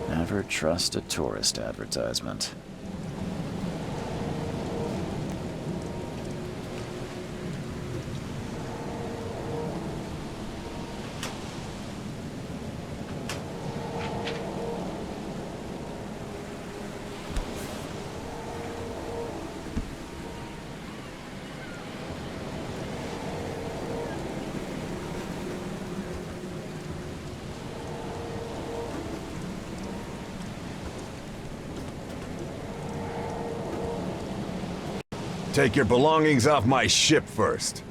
Never trust a tourist advertisement. Take your belongings off my ship first.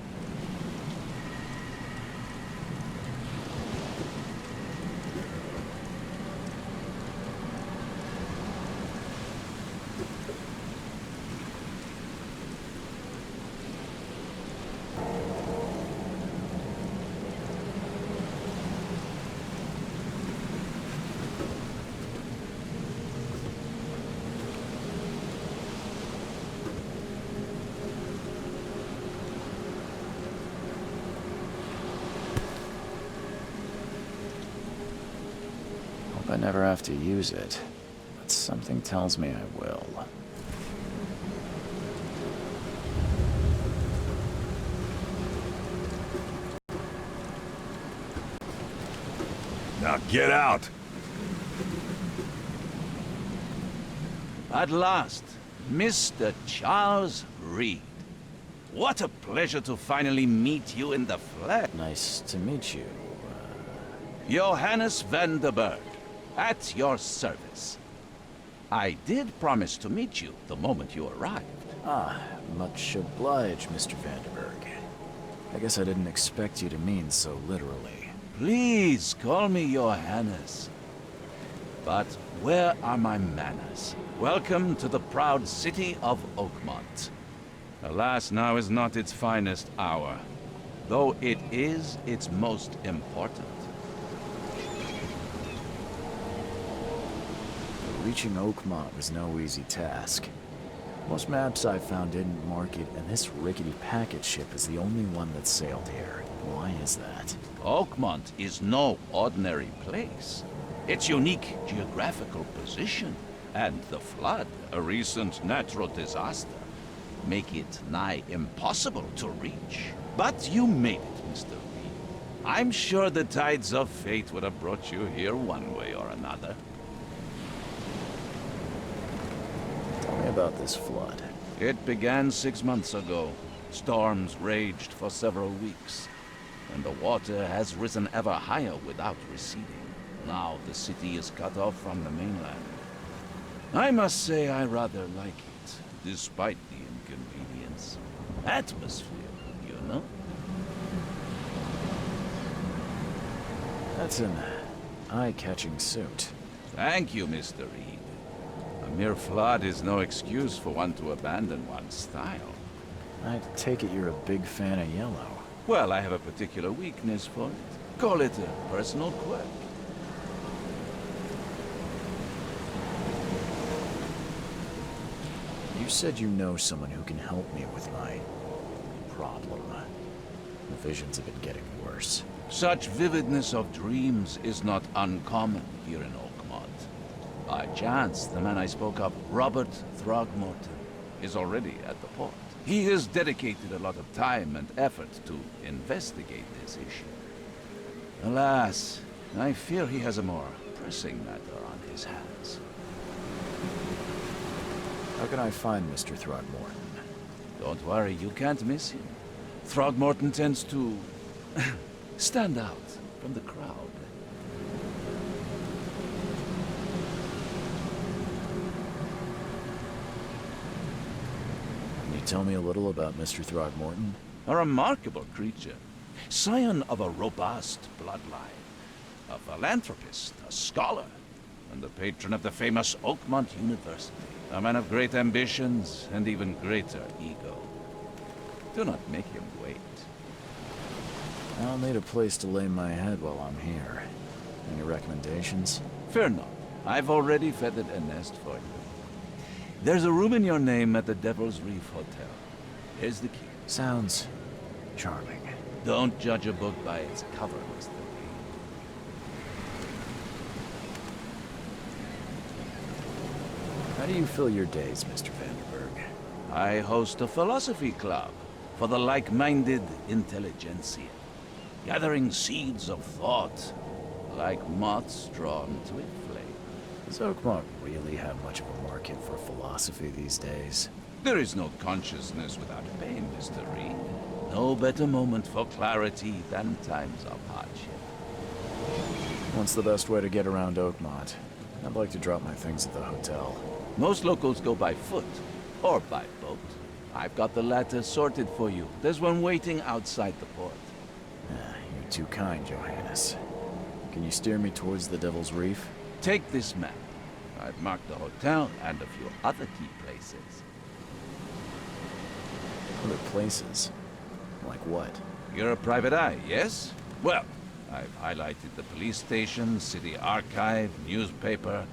I never have to use it, but something tells me I will. Now get out! At last, Mr. Charles Reed. What a pleasure to finally meet you in the flesh. Nice to meet you. Johannes van der Berg, at your service. I did promise to meet you the moment you arrived. Ah, much obliged, Mr. Vanderberg. I guess I didn't expect you to mean so literally. Please call me Johannes. But where are my manners? Welcome to the proud city of Oakmont. Alas, now is not its finest hour, though it is its most important. Reaching Oakmont was no easy task. Most maps I found didn't mark it, and this rickety packet ship is the only one that sailed here. Why is that? Oakmont is no ordinary place. Its unique geographical position and the flood, a recent natural disaster, make it nigh impossible to reach. But you made it, Mr. Reed. I'm sure the tides of fate would have brought you here one way or another. Tell me about this flood. It began 6 months ago. Storms raged for several weeks. and the water has risen ever higher without receding. Now the city is cut off from the mainland. I must say I rather like it, despite the inconvenience. Atmosphere, you know? That's an eye-catching suit. Thank you, Mr. Reed. A mere flood is no excuse for one to abandon one's style. I take it you're a big fan of yellow. Well, I have a particular weakness for it. Call it a personal quirk. You said you know someone who can help me with my problem. The visions have been getting worse. Such vividness of dreams is not uncommon here in Oakmont. By chance, the man I spoke of, Robert Throgmorton, is already at the port. He has dedicated a lot of time and effort to investigate this issue. Alas, I fear he has a more pressing matter on his hands. How can I find Mr. Throgmorton? Don't worry, you can't miss him. Throgmorton tends to stand out from the crowd. Can you tell me a little about Mr. Throgmorton? A remarkable creature. Scion of a robust bloodline. A philanthropist, a scholar, and the patron of the famous Oakmont University. A man of great ambitions and even greater ego. Do not make him wait. I'll need a place to lay my head while I'm here. Any recommendations? Fear not. I've already feathered a nest for you. There's a room in your name at the Devil's Reef Hotel. Here's the key. Sounds charming. Don't judge a book by its cover, Mr. Reed. How do you fill your days, Mr. Vanderberg? I host a philosophy club for the like-minded intelligentsia, gathering seeds of thought like moths drawn to a flame. Does Oakmont really have much of a market for philosophy these days? There is no consciousness without pain, Mr. Reed. No better moment for clarity than times of hardship. What's the best way to get around Oakmont? I'd like to drop my things at the hotel. Most locals go by foot or by boat. I've got the latter sorted for you. There's one waiting outside the port. You're too kind, Johannes. Can you steer me towards the Devil's Reef? Take this map. I've marked the hotel and a few other key places. Other places? Like what? You're a private eye, yes? Well, I've highlighted the police station, city archive, newspaper,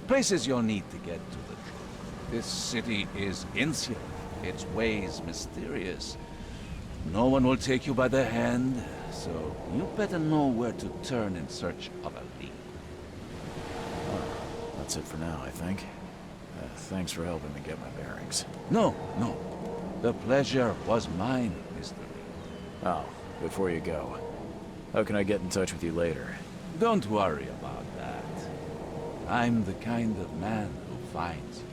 places you'll need to get to the truth. This city is insular, its ways mysterious. No one will take you by the hand, so you better know where to turn in search of a lead. That's it for now, I think. Thanks for helping me get my bearings. No. The pleasure was mine, Mr. Reed. Oh, before you go, how can I get in touch with you later? Don't worry about that. I'm the kind of man who finds you.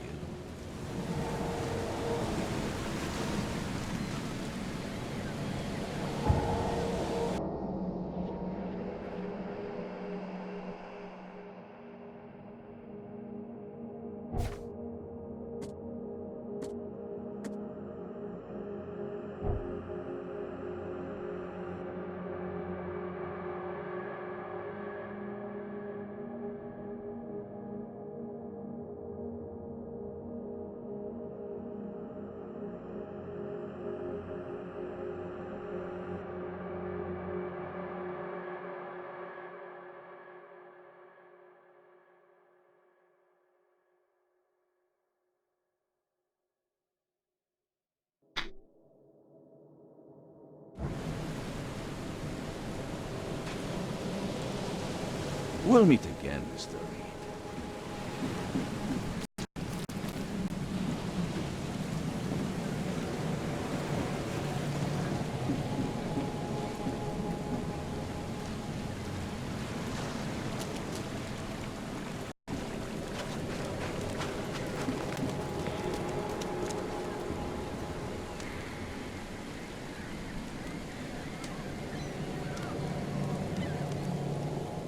We'll meet again, Mr. Reed.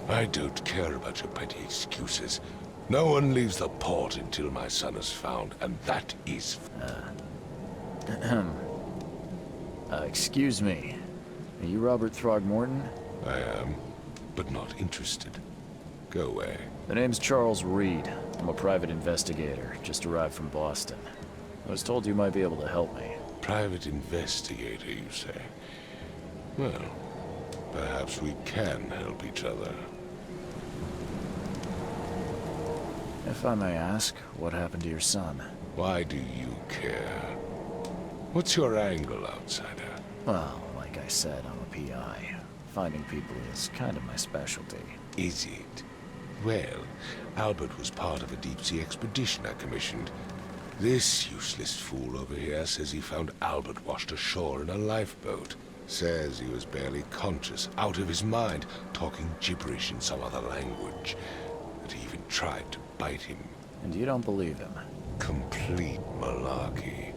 I don't care about your petty excuses. No one leaves the port until my son is found, and that is... Excuse me. Are you Robert Throgmorton? I am, but not interested. Go away. The name's Charles Reed. I'm a private investigator, just arrived from Boston. I was told you might be able to help me. Private investigator, you say? Well, perhaps we can help each other. If I may ask, what happened to your son? Why do you care? What's your angle, outsider? Well, like I said, I'm a PI. Finding people is kind of my specialty. Is it? Well, Albert was part of a deep-sea expedition I commissioned. This useless fool over here says he found Albert washed ashore in a lifeboat. Says he was barely conscious, out of his mind, talking gibberish in some other language. That he even tried to bite him. And you don't believe him? Complete malarkey.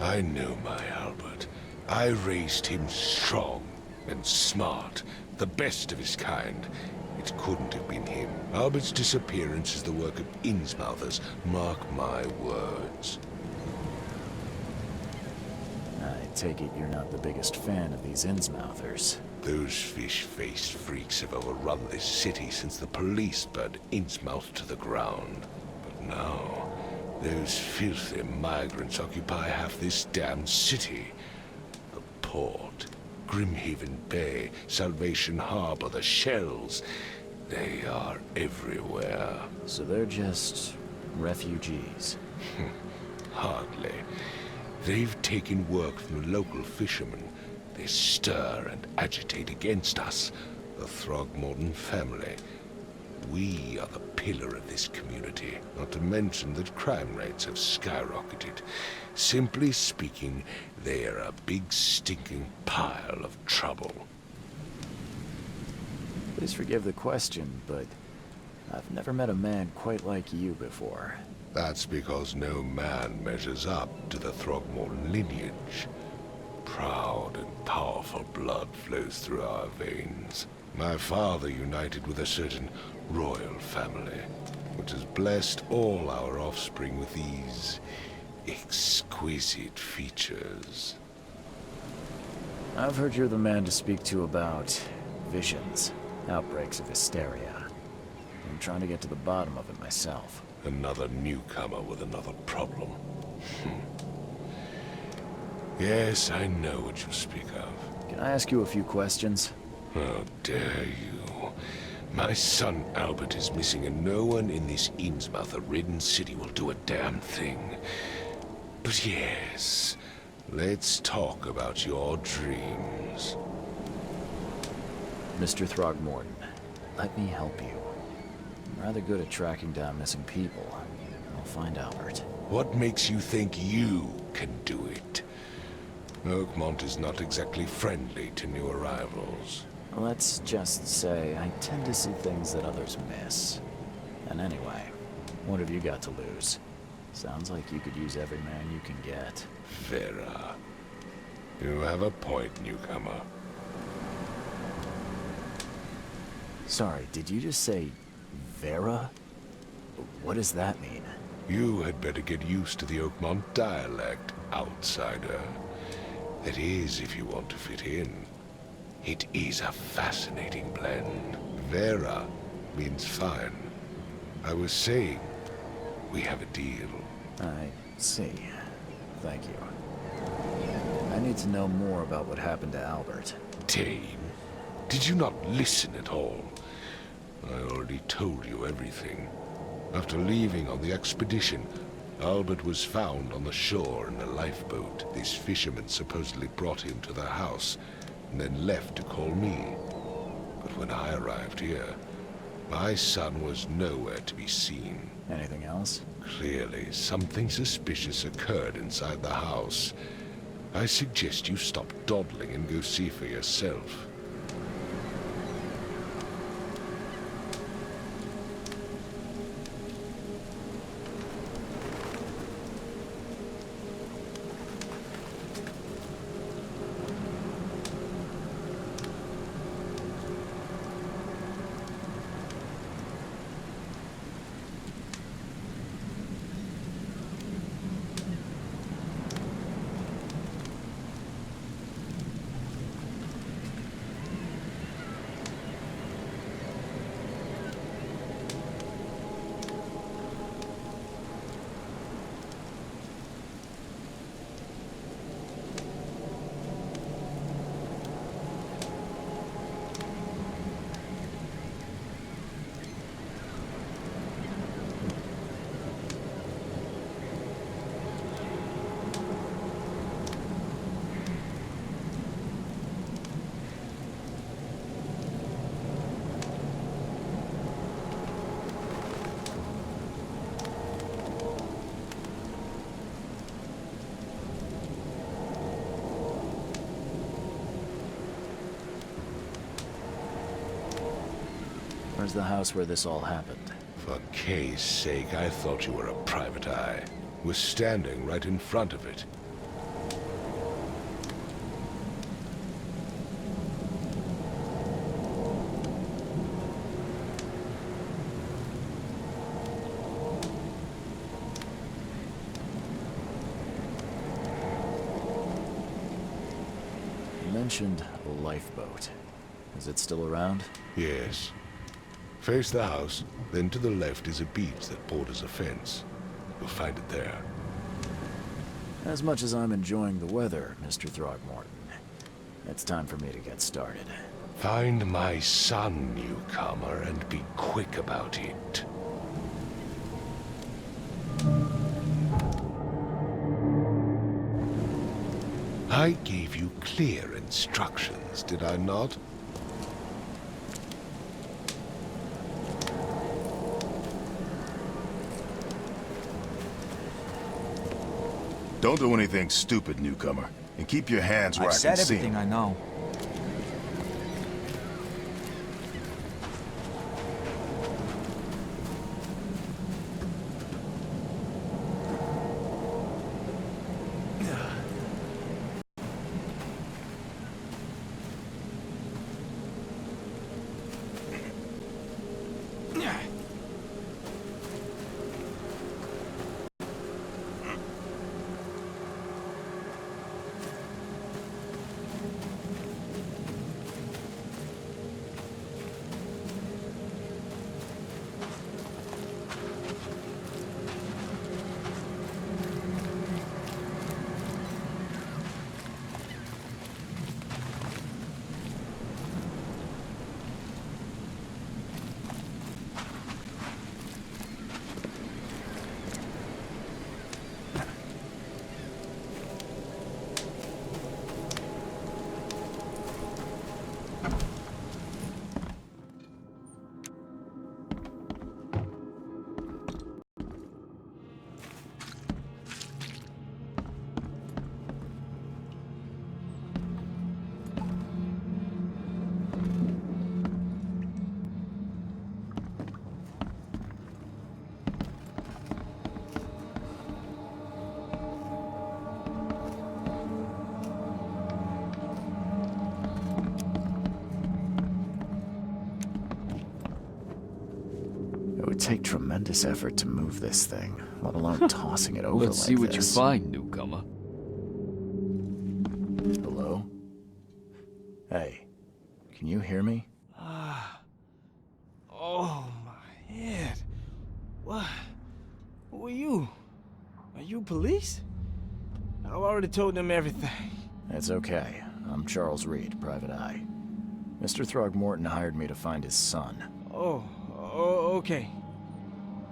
I know my Albert. I raised him strong and smart, the best of his kind. It couldn't have been him. Albert's disappearance is the work of Innsmouthers, mark my words. I take it you're not the biggest fan of these Innsmouthers. Those fish-faced freaks have overrun this city since the police burned Innsmouth to the ground. But now, those filthy migrants occupy half this damned city. The port, Grimhaven Bay, Salvation Harbor, the shells. They are everywhere. So they're just refugees? Hardly. They've taken work from the local fishermen. They stir and agitate against us, the Throgmorton family. We are the pillar of this community, not to mention that crime rates have skyrocketed. Simply speaking, they are a big stinking pile of trouble. Please forgive the question, but I've never met a man quite like you before. That's because no man measures up to the Throgmorton lineage. Proud and powerful blood flows through our veins. My father united with a certain royal family, which has blessed all our offspring with these exquisite features. I've heard you're the man to speak to about visions, outbreaks of hysteria. I'm trying to get to the bottom of it myself. Another newcomer with another problem. Yes, I know what you speak of. Can I ask you a few questions? How dare you? My son Albert is missing, and no one in this Innsmouth-ridden city will do a damn thing. But yes, let's talk about your dreams. Mr. Throgmorton, let me help you. I'm rather good at tracking down missing people. I'll find Albert. What makes you think you can do it? Oakmont is not exactly friendly to new arrivals. Let's just say I tend to see things that others miss. And anyway, what have you got to lose? Sounds like you could use every man you can get. Vera. You have a point, newcomer. Sorry, did you just say Vera? What does that mean? You had better get used to the Oakmont dialect, outsider. That is, if you want to fit in. It is a fascinating blend. Vera means fine. I was saying, we have a deal. I see. Thank you. I need to know more about what happened to Albert. Dane, did you not listen at all? I already told you everything. After leaving on the expedition, Albert was found on the shore in a lifeboat. These fishermen supposedly brought him to their house, and then left to call me. But when I arrived here, my son was nowhere to be seen. Anything else? Clearly, something suspicious occurred inside the house. I suggest you stop dawdling and go see for yourself. Where's the house where this all happened? For Kay's sake, I thought you were a private eye. We're standing right in front of it. You mentioned a lifeboat. Is it still around? Yes. Face the house, then to the left is a beach that borders a fence. You'll find it there. As much as I'm enjoying the weather, Mr. Throgmorton, it's time for me to get started. Find my son, newcomer, and be quick about it. I gave you clear instructions, did I not? Don't do anything stupid, newcomer. And keep your hands where I I've can said see everything 'em. I know. It would take tremendous effort to move this thing, let alone tossing it over Let's like see what this. you find, newcomer. Hello? Hey, can you hear me? Oh, my head. What? Who are you? Are you police? I've already told them everything. It's okay. I'm Charles Reed, Private Eye. Mr. Throgmorton hired me to find his son. Oh, okay.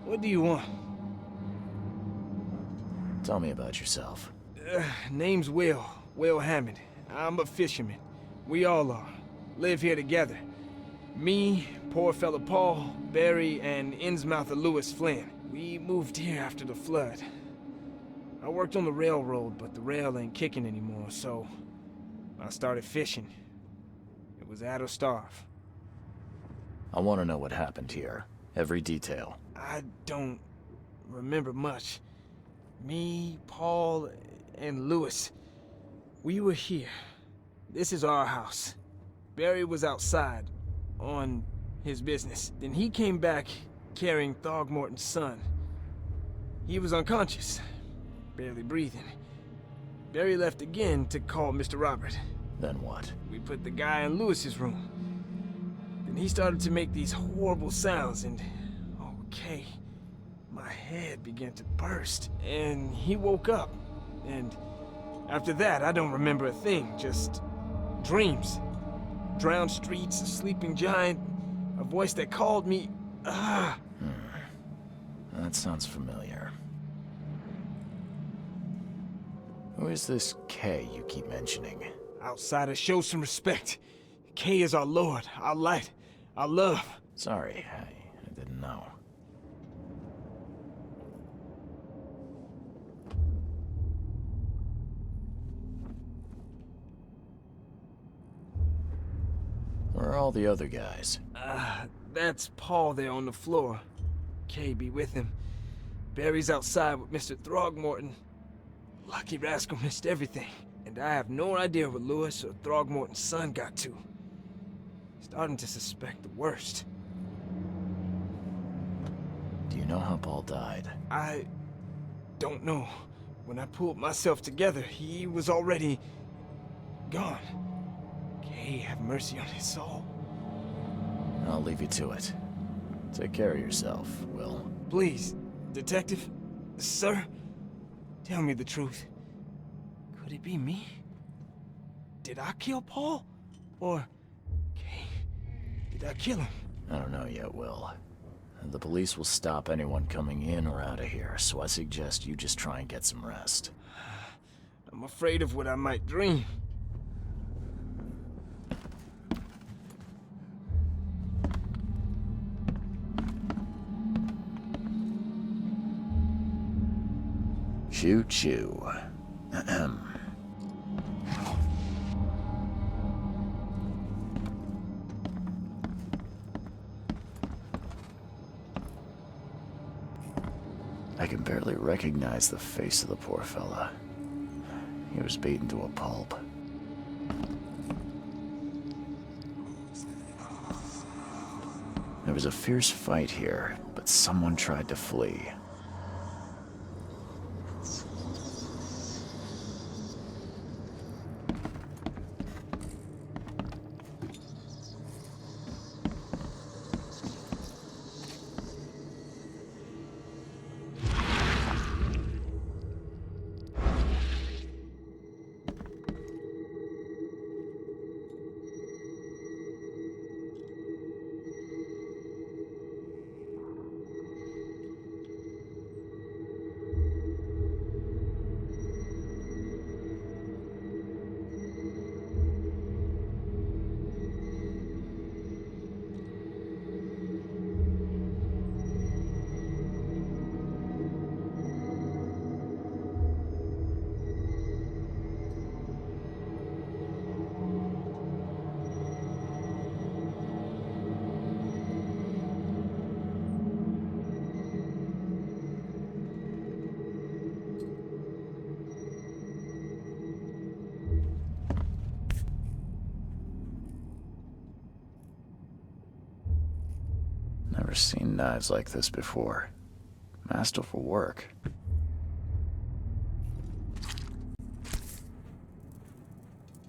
What do you want? Tell me about yourself. Name's Will Hammond. I'm a fisherman. We all are. Live here together. Me, poor fella Paul, Barry, and Innsmouther Lewis Flynn. We moved here after the flood. I worked on the railroad, but the rail ain't kicking anymore, so I started fishing. It was at or starve. I want to know what happened here. Every detail. I don't remember much. Me, Paul, and Lewis, we were here. This is our house. Barry was outside, on his business. Then he came back carrying Throgmorton's son. He was unconscious, barely breathing. Barry left again to call Mr. Robert. Then what? We put the guy in Lewis's room. Then he started to make these horrible sounds and... okay, my head began to burst. And he woke up. And after that, I don't remember a thing, just dreams. Drowned streets, a sleeping giant, a voice that called me... That sounds familiar. Who is this K you keep mentioning? Outsiders, show some respect. K is our lord, our light, our love. Sorry, I didn't know. Where are all the other guys? That's Paul there on the floor. Kay be with him. Barry's outside with Mr. Throgmorton. Lucky rascal missed everything, and I have no idea what Lewis or Throgmorton's son got to. Starting to suspect the worst. Do you know how Paul died? I don't know. When I pulled myself together, he was already gone. Kay have mercy on his soul. I'll leave you to it. Take care of yourself, Will. Please, Detective, sir, tell me the truth. Could it be me? Did I kill Paul? Or, Kay, did I kill him? I don't know yet, Will. The police will stop anyone coming in or out of here, so I suggest you just try and get some rest. I'm afraid of what I might dream. Choo-choo. Ahem. I can barely recognize the face of the poor fella. He was beaten to a pulp. There was a fierce fight here, but someone tried to flee. Never seen knives like this before. Masterful work.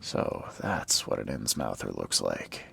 So, that's what an Innsmouther looks like.